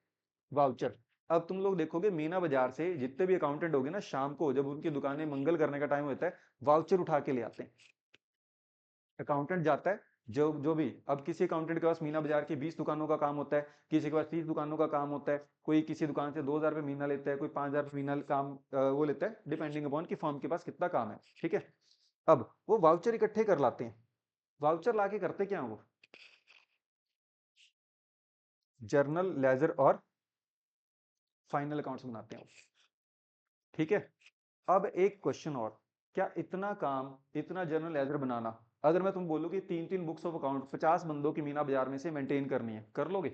वाउचर। अब तुम लोग देखोगे मीना बाजार से जितने भी अकाउंटेंट होंगे ना, शाम को जब उनकी दुकानें मंगल करने का टाइम होता है, वाउचर उठा के ले आते हैं। अकाउंटेंट जाता है, जो जो भी, अब किसी अकाउंटेंट के पास मीना बाजार की 20 दुकानों का काम होता है, किसी के पास 30 दुकानों का काम होता है, कोई किसी दुकान से 2,000 रुपये महीना लेता है, कोई 5,000 रुपये महीना काम वो लेता है, डिपेंडिंग अपॉन कि फर्म के पास कितना काम है। ठीक है? अब वो वाउचर इकट्ठे कर लाते हैं। वाउचर लाके करते क्या हैं वो? जर्नल, लेजर और फाइनल अकाउंट्स बनाते हैं वो। ठीक है? अब एक क्वेश्चन और, क्या इतना काम, इतना जर्नल लेजर बनाना, अगर मैं तुम बोलूँ कि 3-3 बुक्स ऑफ अकाउंट 50 बंदों की मीना बाजार में से मेंटेन करनी है, कर लोगे?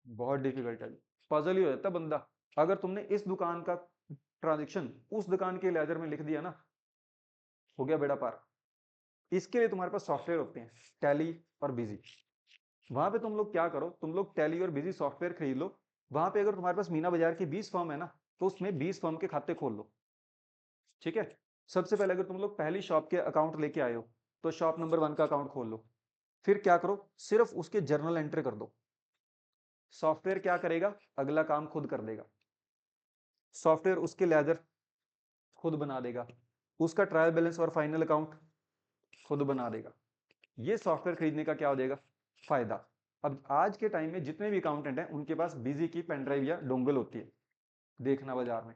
बहुत डिफिकल्ट है, पजल ही हो जाता है बंदा। अगर तुमने इस दुकान का ट्रांजेक्शन उस दुकान के लेजर में लिख दिया ना, हो गया बेड़ा पार। इसके लिए तुम्हारे पास सॉफ्टवेयर होते हैं, टैली और बिजी। वहां पे तुम लोग क्या करो, तुम लोग टैली और बिजी सॉफ्टवेयर खरीद लो। वहां पे अगर तुम्हारे पास मीना बाजार की 20 फर्म है ना, तो उसमें 20 फर्म के खाते खोल लो। ठीक है। सबसे पहले अगर तुम लोग पहली शॉप के अकाउंट लेके आए हो, तो शॉप नंबर 1 का अकाउंट खोल लो। फिर क्या करो, सिर्फ उसके जर्नल एंट्री कर दो। सॉफ्टवेयर क्या करेगा, अगला काम खुद कर देगा। सॉफ्टवेयर उसके लेजर खुद बना देगा, उसका ट्रायल बैलेंस और फाइनल अकाउंट खुद बना देगा। ये सॉफ्टवेयर खरीदने का क्या हो जाएगा, फायदा। अब आज के टाइम में जितने भी अकाउंटेंट हैं उनके पास बिजी की पेन ड्राइव या डोंगल होती है, देखना बाजार में।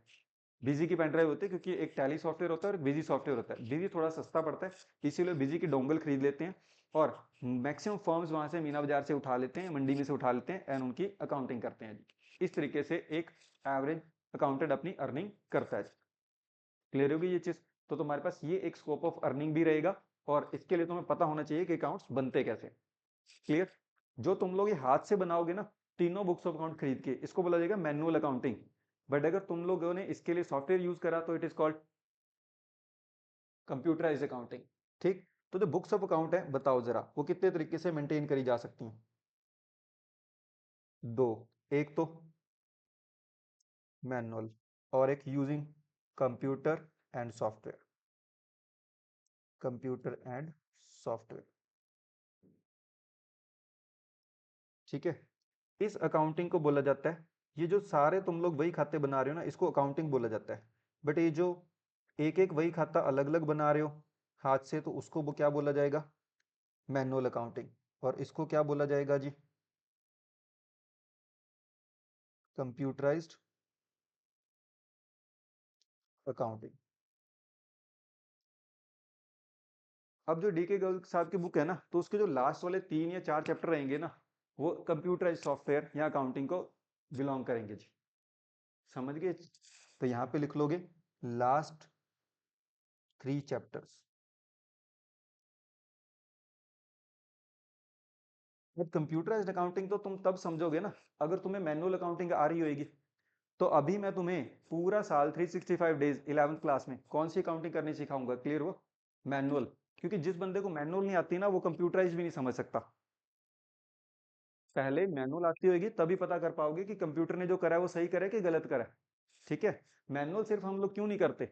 बिजी की पेन ड्राइव होती है क्योंकि एक टैली सॉफ्टवेयर होता है और बिजी सॉफ्टवेयर होता है। बिजी थोड़ा सस्ता पड़ता है, इसीलिए बिजी की डोंगल खरीद लेते हैं। और मैक्सिमम फर्म्स वहां से मीना बाजार से उठा लेते हैं, मंडी में से उठा लेते हैं एंड उनकी अकाउंटिंग करते हैं जी। इस तरीके से एक एवरेज अकाउंटेंट अपनी अर्निंग करता है। क्लियर होगी ये चीज। तो तुम्हारे पास ये एक स्कोप ऑफ अर्निंग भी रहेगा, और इसके लिए तुम्हें पता होना चाहिए कि अकाउंट्स बनते कैसे। क्लियर। जो तुम लोग ये हाथ से बनाओगे ना, तीनों बुक्स ऑफ अकाउंट खरीद के, इसको बोला जाएगा मैनुअल अकाउंटिंग। बट अगर तुम लोगों ने इसके लिए सॉफ्टवेयर यूज करा तो it is called computerize accounting. ठीक। तो जो बुक्स ऑफ अकाउंट है, बताओ जरा वो कितने तरीके से मेंटेन करी जा सकती हैं। दो। एक तो मैनुअल, और एक using computer and software. Computer and software. ठीक है। इस अकाउंटिंग को बोला जाता है, ये जो सारे तुम लोग वही खाते बना रहे हो ना, इसको अकाउंटिंग बोला जाता है। बट ये जो एक एक वही खाता अलग अलग बना रहे हो हाथ से, तो उसको वो क्या बोला जाएगा, मैनुअल अकाउंटिंग। और इसको क्या बोला जाएगा जी, कंप्यूटराइज्ड अकाउंटिंग। अब जो डीके गर्ग साहब की बुक है ना, तो उसके जो लास्ट वाले 3 या 4 चैप्टर रहेंगे ना, वो कंप्यूटराइज सॉफ्टवेयर या अकाउंटिंग को बिलोंग करेंगे जी। समझ गए। तो यहाँ पे लिख लोगे लास्ट 3 चैप्टर्स। अब कंप्यूटराइज्ड अकाउंटिंग तो तुम तब समझोगे ना, अगर तुम्हें मैनुअल अकाउंटिंग आ रही होगी। तो अभी मैं तुम्हें पूरा साल 365 डेज 11th क्लास में कौन सी अकाउंटिंग करनी सिखाऊंगा, क्लियर हो, मैनुअल। क्योंकि जिस बंदे को मैनुअल नहीं आती ना, वो कंप्यूटराइज भी नहीं समझ सकता। पहले मैनुअल आती होगी तभी पता कर पाओगे कि कंप्यूटर ने जो करा है वो सही करा है कि गलत करा है। ठीक है। मैनुअल सिर्फ हम लोग क्यों नहीं करते,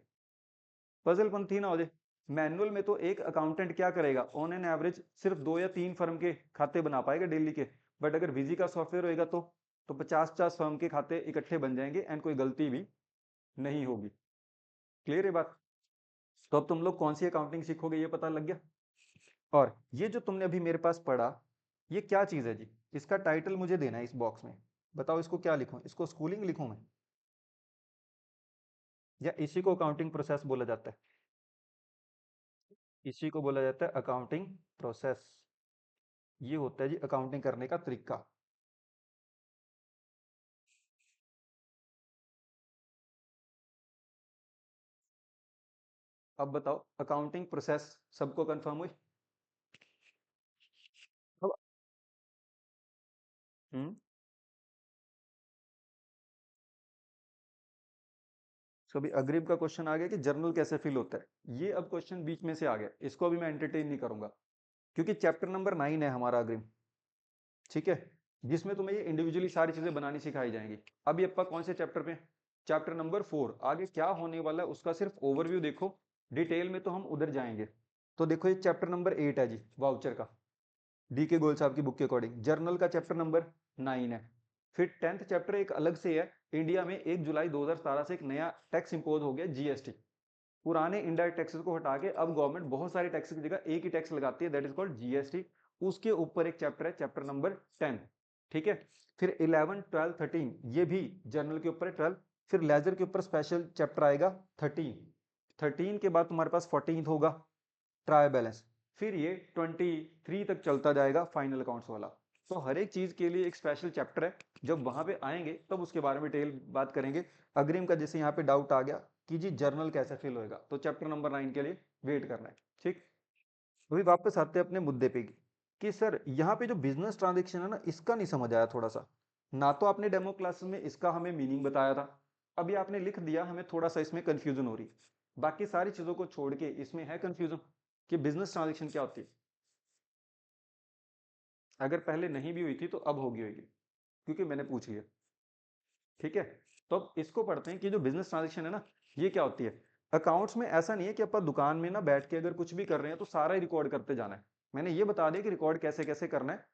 पजल पंथी ना हो जाए। मैनुअल में तो एक अकाउंटेंट क्या करेगा, ऑन एन एवरेज सिर्फ 2 या 3 फर्म के खाते बना पाएगा डेली के। बट अगर विजी का सॉफ्टवेयर होगा तो 50-50 फर्म के खाते इकट्ठे बन जाएंगे एंड कोई गलती भी नहीं होगी। क्लियर है बात। तो अब तुम लोग कौन सी अकाउंटिंग सीखोगे ये पता लग गया। और ये जो तुमने अभी मेरे पास पढ़ा, ये क्या चीज है जी, इसका टाइटल मुझे देना है इस बॉक्स में। बताओ इसको क्या लिखूं, इसको स्कूलिंग लिखूं मैं, या इसी को अकाउंटिंग प्रोसेस बोला जाता है। इसी को बोला जाता है अकाउंटिंग प्रोसेस। ये होता है जी अकाउंटिंग करने का तरीका। अब बताओ अकाउंटिंग प्रोसेस सबको कंफर्म हुई। अब हम्म। तो अभी अग्रिम का क्वेश्चन आ गया कि जर्नल कैसे फिल होता है, ये अब क्वेश्चन बीच में से आ गया, इसको अभी मैं एंटरटेन नहीं करूंगा। क्योंकि चैप्टर नंबर 9 है हमारा अग्रिम। ठीक है। जिसमें तुम्हें ये इंडिविजुअली सारी चीजें बनानी सिखाई जाएंगी। अभी अपन कौन से चैप्टर पे, चैप्टर नंबर 4। आगे क्या होने वाला है उसका सिर्फ ओवरव्यू देखो, डिटेल में तो हम उधर जाएंगे। तो देखो ये चैप्टर नंबर 8 है जी, वाउचर का। डी के गोयल साहब की बुक के अकॉर्डिंग जर्नल का चैप्टर नंबर 9 है। फिर 10th चैप्टर एक अलग से है। इंडिया में 1 जुलाई 2017 से एक नया टैक्स इंपोज हो गया, जीएसटी। पुराने इनडायरेक्ट टैक्सेस को हटा के अब गवर्नमेंट बहुत सारे टैक्सेस की जगह एक ही टैक्स लगाती है, दैट इज कॉल्ड जीएसटी। उसके ऊपर एक चैप्टर है, चैप्टर नंबर 10। ठीक है। फिर 11 12 13 ये भी जर्नल के ऊपर है, 12। फिर लेजर के ऊपर स्पेशल चैप्टर आएगा 13। 13 के बाद तुम्हारे पास 14th होगा ट्रायल बैलेंस। फिर ये 23 तक चलता जाएगा फाइनल अकाउंट्स वाला। तो हर एक चीज के लिए एक स्पेशल चैप्टर है, जब वहां पे आएंगे तब उसके बारे में डिटेल बात करेंगे। अग्रिम का जैसे यहाँ पे डाउट आ गया कि जी जर्नल कैसे फिल होएगा, तो चैप्टर नंबर 9 के लिए वेट करना है। ठीक। अभी वापस आते हैं अपने मुद्दे पे कि सर यहाँ पे जो बिजनेस ट्रांजेक्शन है ना, इसका नहीं समझ आया थोड़ा सा। ना तो आपने डेमो क्लासेस में इसका हमें मीनिंग बताया था, अभी आपने लिख दिया, हमें थोड़ा सा इसमें कंफ्यूजन हो रही है। बाकी सारी चीजों को छोड़ के इसमें है कंफ्यूजन कि बिजनेस ट्रांजेक्शन क्या होती है। अगर पहले नहीं भी हुई थी तो अब होगी होगी, क्योंकि मैंने पूछ लिया। ठीक है, तो अब इसको पढ़ते हैं कि जो बिजनेस ट्रांजेक्शन है ना, ये क्या होती है। अकाउंट्स में ऐसा नहीं है कि अपन दुकान में ना बैठ के अगर कुछ भी कर रहे हैं तो सारा ही रिकॉर्ड करते जाना है। मैंने ये बता दिया कि रिकॉर्ड कैसे कैसे करना है,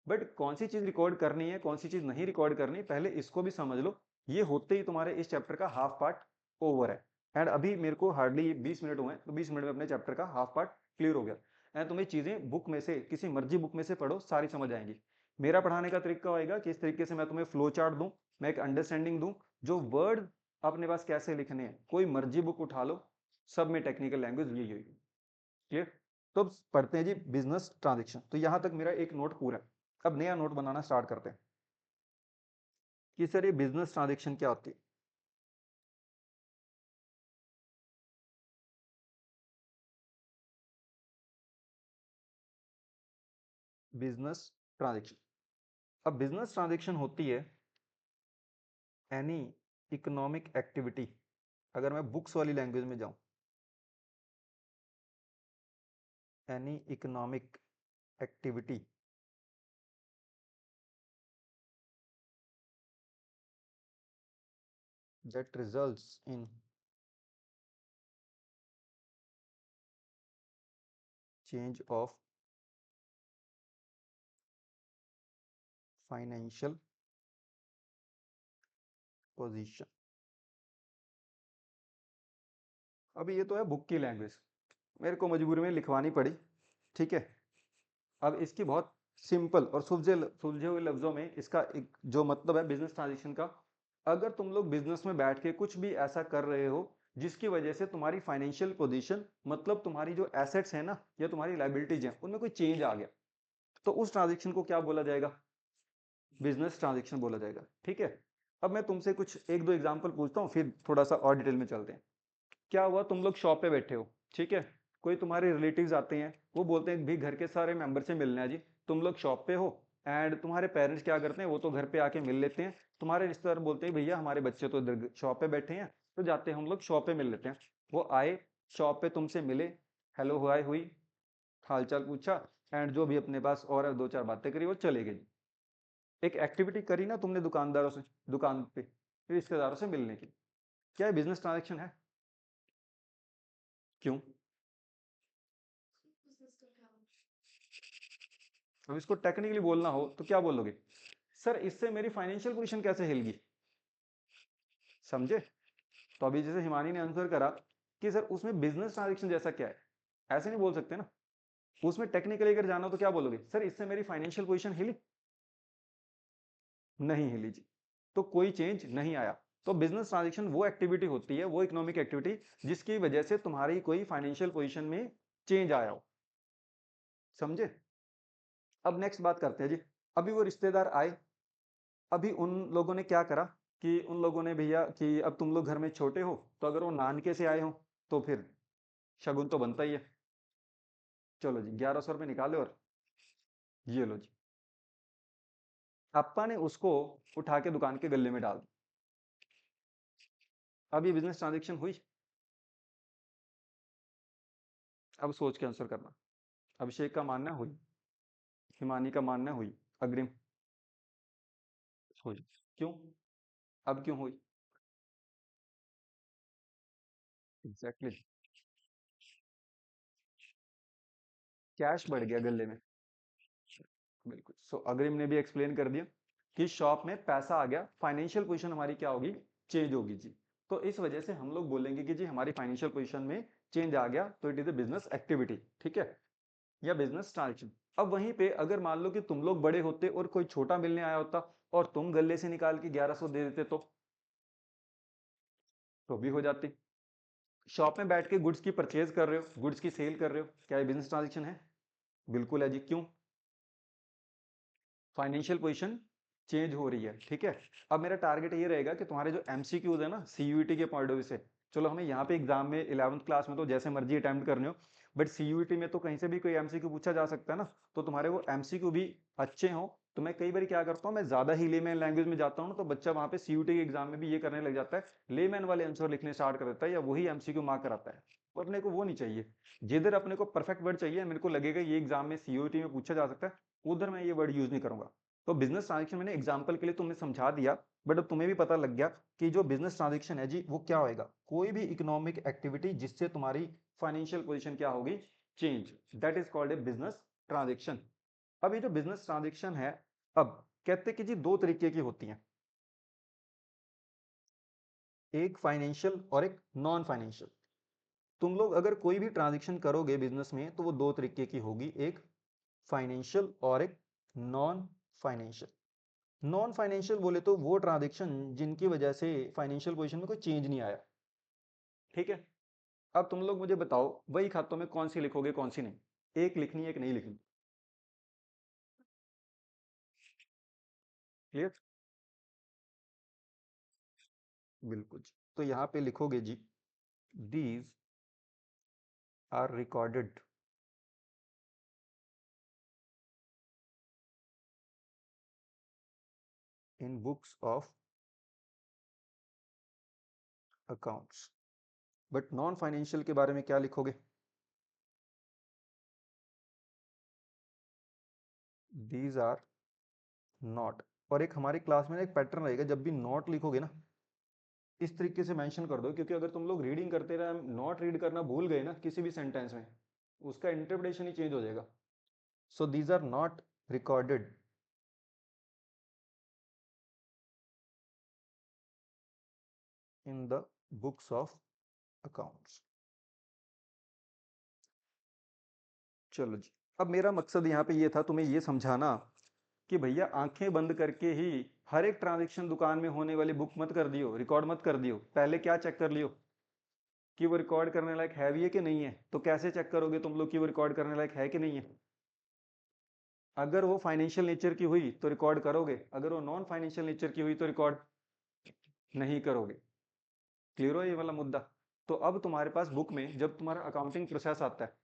बट कौन सी चीज रिकॉर्ड करनी है कौन सी चीज नहीं रिकॉर्ड करनी, पहले इसको भी समझ लो। ये होते ही तुम्हारे इस चैप्टर का हाफ पार्ट ओवर है। एंड अभी मेरे को हार्डली 20 मिनट हुए हैं, तो 20 मिनट में अपने चैप्टर का हाफ पार्ट क्लियर हो गया। एंड तुम्हें चीजें बुक में से, किसी मर्जी बुक में से पढ़ो, सारी समझ आएंगी। मेरा पढ़ाने का तरीका होएगा कि इस तरीके से मैं तुम्हें फ्लो चार्ट दूं, मैं एक अंडरस्टैंडिंग दूं, जो वर्ड अपने पास कैसे लिखने हैं, कोई मर्जी बुक उठा लो, सब में टेक्निकल लैंग्वेज यही होगी। क्लियर। तो अब पढ़ते हैं जी बिजनेस ट्रांजेक्शन। तो यहां तक मेरा एक नोट पूरा है। अब नया नोट बनाना स्टार्ट करते हैं कि सर ये बिजनेस ट्रांजेक्शन क्या होती है। बिजनेस ट्रांजेक्शन, अब बिजनेस ट्रांजेक्शन होती है एनी इकोनॉमिक एक्टिविटी, अगर मैं बुक्स वाली लैंग्वेज में जाऊं, any economic activity that results in change of financial position। अब ये तो है बुक की लैंग्वेज, मेरे को मजबूरी में लिखवानी पड़ी। ठीक है, अब इसकी बहुत सिंपल और सुलझे हुए लफ्जों में इसका एक जो मतलब है बिजनेस ट्रांजेक्शन का, अगर तुम लोग बिजनेस में बैठ के कुछ भी ऐसा कर रहे हो जिसकी वजह से तुम्हारी फाइनेंशियल पोजीशन, मतलब तुम्हारी जो एसेट्स है ना या तुम्हारी लाइबिलिटीज है, उनमें कोई चेंज आ गया, तो उस ट्रांजेक्शन को क्या बोला जाएगा, बिजनेस ट्रांजेक्शन बोला जाएगा। ठीक है, अब मैं तुमसे कुछ एक दो एग्जांपल पूछता हूँ, फिर थोड़ा सा और डिटेल में चलते हैं। क्या हुआ, तुम लोग शॉप पे बैठे हो, ठीक है, कोई तुम्हारे रिलेटिव्स आते हैं, वो बोलते हैं भी घर के सारे मेंबर से मिलना है जी। तुम लोग शॉप पे हो, एंड तुम्हारे पेरेंट्स क्या करते हैं, वो तो घर पे आके मिल लेते हैं। तुम्हारे रिश्तेदार बोलते हैं भैया हमारे बच्चे तो इधर शॉप पे बैठे हैं, तो जाते हैं हम लोग शॉप पे मिल लेते हैं। वो आए, शॉप पे तुमसे मिले, हेलो हाय हुई, हालचाल पूछा, एंड जो भी अपने पास और दो चार बातें करी, वो चले गए। एक एक्टिविटी करी ना तुमने दुकानदारों से, दुकान पे रिश्तेदारों से मिलने की, क्या बिजनेस ट्रांजेक्शन है? क्यों? अब इसको टेक्निकली बोलना हो तो क्या बोलोगे, सर इससे मेरी फाइनेंशियल पोजीशन कैसे हिलगी। समझे? तो अभी जैसे हिमानी ने आंसर करा कि सर उसमें बिजनेस ट्रांजेक्शन जैसा क्या है, ऐसे नहीं बोल सकते ना। उसमें टेक्निकली अगर जाना हो तो क्या बोलोगे, सर इससे मेरी फाइनेंशियल पोजीशन हिली, नहीं हिली जी, तो कोई चेंज नहीं आया। तो बिजनेस ट्रांजेक्शन वो एक्टिविटी होती है, वो इकोनॉमिक एक्टिविटी जिसकी वजह से तुम्हारी कोई फाइनेंशियल पोजीशन में चेंज आया हो। समझे? अब नेक्स्ट बात करते हैं जी। अभी वो रिश्तेदार आए, अभी उन लोगों ने क्या करा कि उन लोगों ने भैया कि अब तुम लोग घर में छोटे हो, तो अगर वो नानके से आए हो तो फिर शगुन तो बनता ही है। चलो जी 1100 रुपये निकाले और ये लो जी, अप्पा ने उसको उठा के दुकान के गले में डाल दी। अब ये बिजनेस ट्रांजेक्शन हुई? अब सोच के आंसर करना। अभिषेक का मानना है हुई, हिमानी का मानना है हुई, अग्रिम हुई। क्यों? अब क्यों हुई? Exactly exactly. कैश बढ़ गया गले में। बिल्कुल, सो अग्रिम ने भी एक्सप्लेन कर दिया कि शॉप में पैसा आ गया, फाइनेंशियल पोजीशन हमारी क्या होगी, चेंज होगी जी। तो इस वजह से हम लोग बोलेंगे कि जी हमारी फाइनेंशियल पोजीशन में चेंज आ गया, तो it is a business activity. ठीक है, या बिजनेस ट्रांजेक्शन। अब वहीं पे अगर मान लो कि तुम लोग बड़े होते और कोई छोटा मिलने आया होता और तुम गले से निकाल के 1100 दे देते, तो भी हो जाती। शॉप में बैठ के गुड्स की परचेज कर रहे हो, गुड्स की सेल कर रहे हो, क्या ये बिजनेस ट्रांजेक्शन है? बिल्कुल है जी। क्यों? फाइनेंशियल पोजीशन चेंज हो रही है। ठीक है, अब मेरा टारगेट ये रहेगा कि तुम्हारे जो एमसीक्यूज है ना सीयूईटी के पॉइंट ऑफ व्यू से, चलो हमें यहाँ पे एग्जाम में 11वीं क्लास में तो जैसे मर्जी अटेम्प्ट करने हो, बट सीयूईटी में तो कहीं से भी कोई एमसीक्यू पूछा जा सकता है ना, तो तुम्हारे वो एमसीक्यू भी अच्छे हो, तो मैं कई बार क्या करता हूँ, मैं ज्यादा ही लेमैन लैंग्वेज में जाता हूँ ना, तो बच्चा वहां पे सीयूटी के एग्जाम में भी ये करने लग जाता है, लेमैन वाले आंसर लिखने स्टार्ट कर देता है या वही एमसीक्यू मार्क कराता है। तो अपने को वो नहीं चाहिए। जिधर अपने को परफेक्ट वर्ड चाहिए, मेरे को लगेगा ये एग्जाम में सीयूटी में पूछा जा सकता है, उधर मैं ये वर्ड यूज नहीं करूंगा। तो बिजनेस ट्रांजेक्शन मैंने एग्जाम्पल के लिए तुम्हें समझा दिया, बट अब तुम्हें भी पता लग गया कि जो बिजनेस ट्रांजेक्शन है जी वो क्या होएगा, कोई भी इकोनॉमिक एक्टिविटी जिससे तुम्हारी फाइनेंशियल पोजीशन क्या होगी, change, that is called a business transaction. अब ये जो बिजनेस ट्रांजेक्शन है, अब कहते हैं कि जी दो तरीके की होती हैं, एक फाइनेंशियल और एक नॉन फाइनेंशियल। तुम लोग अगर कोई भी ट्रांजेक्शन करोगे बिजनेस में तो वो दो तरीके की होगी, एक फाइनेंशियल और एक नॉन फाइनेंशियल। नॉन फाइनेंशियल बोले तो वो ट्रांजेक्शन जिनकी वजह से फाइनेंशियल पोजीशन में कोई चेंज नहीं आया। ठीक है। अब तुम लोग मुझे बताओ वही खातों में कौन सी लिखोगे कौन सी नहीं, एक लिखनी है एक नहीं लिखनी। क्लियर। बिल्कुल जी। तो यहाँ पे लिखोगे जी, these are recorded in books of accounts. But non financial के बारे में क्या लिखोगे, दीज आर नॉट। और एक हमारी क्लास में ना एक पैटर्न रहेगा, जब भी नॉट लिखोगे ना इस तरीके से मेंशन कर दो, क्योंकि अगर तुम लोग रीडिंग करते रहे नॉट रीड करना भूल गए ना किसी भी सेंटेंस में, उसका इंटरप्रिटेशन ही चेंज हो जाएगा। So these are not recorded in the books of accounts. चलो जी। अब मेरा मकसद यहाँ पे ये था तुम्हें ये समझाना कि भैया आंखें बंद करके ही हर एक ट्रांजेक्शन दुकान में होने वाली बुक मत कर दियो, रिकॉर्ड मत कर दियो, पहले क्या चेक कर लियो कि वो रिकॉर्ड करने लायक है भी है कि नहीं है। तो कैसे चेक करोगे तुम लोग कि वो रिकॉर्ड करने लायक है कि नहीं है, अगर वो फाइनेंशियल नेचर की हुई तो रिकॉर्ड करोगे, अगर वो नॉन फाइनेंशियल नेचर की हुई तो रिकॉर्ड नहीं करोगे। क्लियर हो ये वाला मुद्दा। तो अब तुम्हारे पास बुक में जब तुम्हारा अकाउंटिंग प्रोसेस आता है,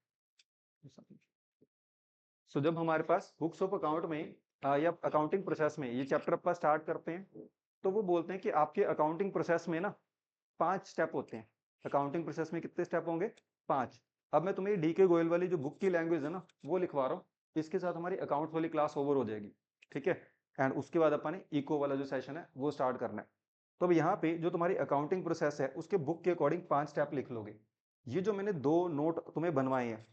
सो जब हमारे पास बुक्स ऑफ अकाउंट में या अकाउंटिंग प्रोसेस में ये चैप्टर अपन स्टार्ट करते हैं, तो वो बोलते हैं कि आपके अकाउंटिंग प्रोसेस में ना 5 स्टेप होते हैं। अकाउंटिंग प्रोसेस में कितने स्टेप होंगे, 5। अब मैं तुम्हें डी के गोयल वाली जो बुक की लैंग्वेज है ना वो लिखवा रहा हूँ, इसके साथ हमारी अकाउंट वाली क्लास ओवर हो जाएगी। ठीक है। एंड उसके बाद अपन ने इको वाला जो सेशन है वो स्टार्ट करना है। तो अब यहाँ पे जो तुम्हारी अकाउंटिंग प्रोसेस है उसके बुक के अकॉर्डिंग 5 स्टेप लिख लोगे। ये जो मैंने 2 नोट तुम्हें बनवाए हैं,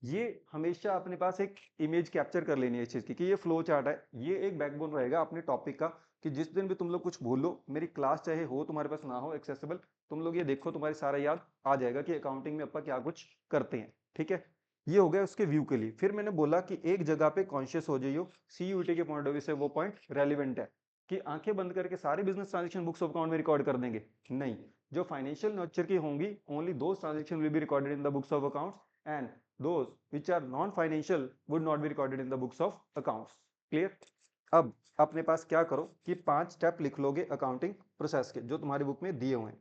ये हमेशा अपने पास एक इमेज कैप्चर कर लेनी है इस चीज की कि ये फ्लो चार्ट है, ये एक बैकबोन रहेगा अपने टॉपिक का, कि जिस दिन भी तुम लोग कुछ भूलो, मेरी क्लास चाहे हो तुम्हारे पास ना हो एक्सेसिबल, तुम लोग ये देखो तुम्हारी सारा याद आ जाएगा कि अकाउंटिंग में अपन क्या कुछ करते हैं। ठीक है। ये हो गया उसके व्यू के लिए। फिर मैंने बोला कि एक जगह पे कॉन्शियस हो जाइयो, सीयूटी के पॉइंट ऑफ व्यू से वो पॉइंट रेलिवेंट है, कि आंखें बंद करके सारे business transaction books of account में रिकॉर्ड कर देंगे, नहीं। जो फाइनेंशियल नेचर की होंगी, only those transaction will be recorded in the books of accounts, and those which are non-financial would not be recorded in the books of accounts. Clear? अब अपने पास क्या करो कि 5 स्टेप लिख लोगे अकाउंटिंग प्रोसेस के जो तुम्हारी बुक में दिए हुए हैं।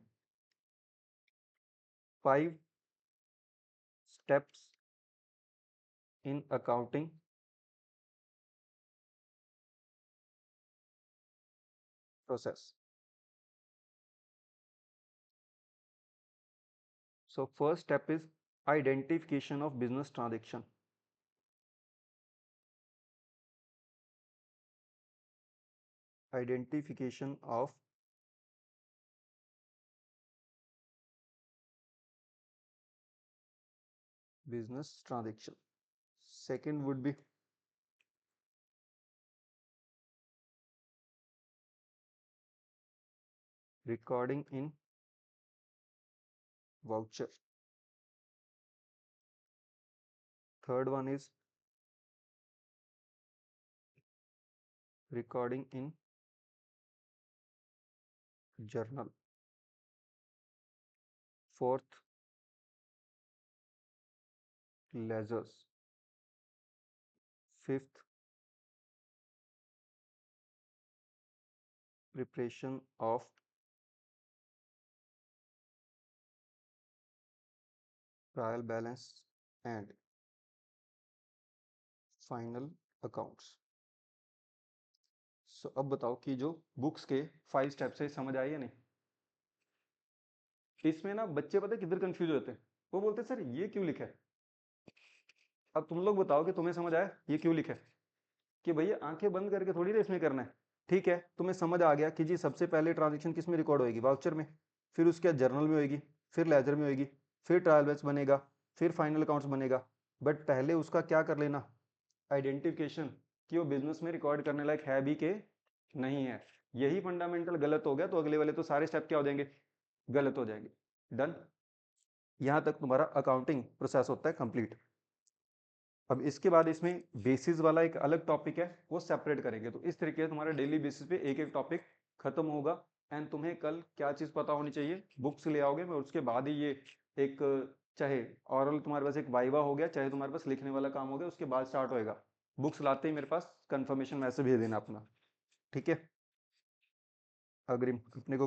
5 steps in accounting process. So first step is identification of business transaction. Identification of business transaction. Second would be recording in voucher. Third one is recording in journal. Fourth, ledgers. Fifth, preparation of trial balance and final accounts. सो अब बताओ कि जो books के 5 steps है समझ आए या नहीं। इसमें ना बच्चे पता है किधर कंफ्यूज होते हैं, वो बोलते हैं सर ये क्यों लिखा है। अब तुम लोग बताओ कि तुम्हें समझ आया ये क्यों लिखा है, कि भैया आंखें बंद करके थोड़ी ना इसमें करना है। ठीक है, तुम्हें समझ आ गया कि जी सबसे पहले ट्रांजेक्शन किस में रिकॉर्ड होएगी, वाउचर में, फिर उसके बाद जर्नल में होएगी, फिर लेजर में होएगी, फिर ट्रायल बैलेंस बनेगा, फिर फाइनल अकाउंट्स बनेगा। बट पहले उसका क्या कर लेना, आइडेंटिफिकेशन, कि वो बिजनेस में रिकॉर्ड करने लायक है भी के नहीं है। यही फंडामेंटल गलत हो गया तो अगले वाले तो सारे स्टेप क्या हो जाएंगे, गलत हो जाएंगे। डन, यहां तक तुम्हारा अकाउंटिंग प्रोसेस होता है कंप्लीट। अब इसके बाद इसमें बेसिस वाला एक अलग टॉपिक है, वो सेपरेट करेंगे। तो इस तरीके से तुम्हारा डेली बेसिस पे एक एक टॉपिक खत्म होगा। एंड तुम्हें कल क्या चीज़ पता होनी चाहिए, बुक्स ले आओगे मैं उसके बाद ही ये एक, चाहे ऑरल तुम्हारे पास एक वाइवा हो गया, चाहे तुम्हारे पास लिखने वाला काम हो गया, उसके बाद स्टार्ट होएगा। बुक्स लाते ही मेरे पास कंफर्मेशन मैसेज भेज देना अपना, ठीक है। अग्रिम अपने को